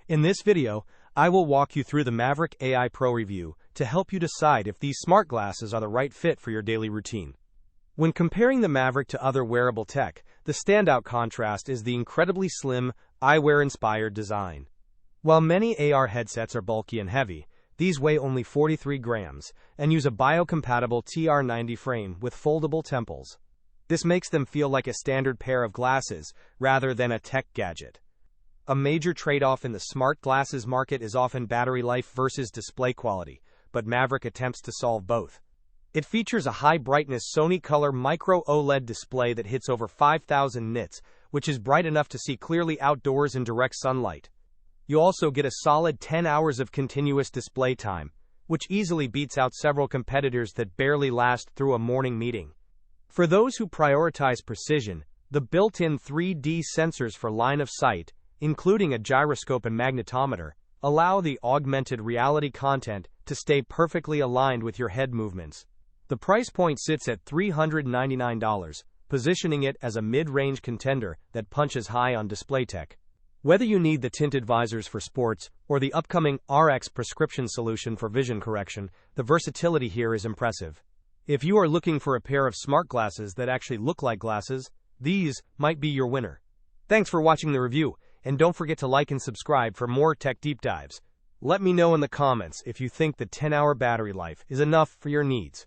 In this video, I will walk you through the Maverick AI Pro review to help you decide if these smart glasses are the right fit for your daily routine. When comparing the Maverick to other wearable tech, the standout contrast is the incredibly slim, eyewear-inspired design. While many AR headsets are bulky and heavy, these weigh only 43 grams and use a biocompatible TR90 frame with foldable temples. This makes them feel like a standard pair of glasses rather than a tech gadget. A major trade-off in the smart glasses market is often battery life versus display quality, but Maverick attempts to solve both. It features a high-brightness Sony Color Micro OLED display that hits over 5,000 nits, which is bright enough to see clearly outdoors in direct sunlight. You also get a solid 10 hours of continuous display time, which easily beats out several competitors that barely last through a morning meeting. For those who prioritize precision, the built-in 3D sensors for line of sight, including a gyroscope and magnetometer, allow the augmented reality content to stay perfectly aligned with your head movements. The price point sits at $399, positioning it as a mid-range contender that punches high on display tech. Whether you need the tinted visors for sports or the upcoming RX prescription solution for vision correction, the versatility here is impressive. If you are looking for a pair of smart glasses that actually look like glasses, these might be your winner. Thanks for watching the review, and don't forget to like and subscribe for more tech deep dives. Let me know in the comments if you think the 10-hour battery life is enough for your needs.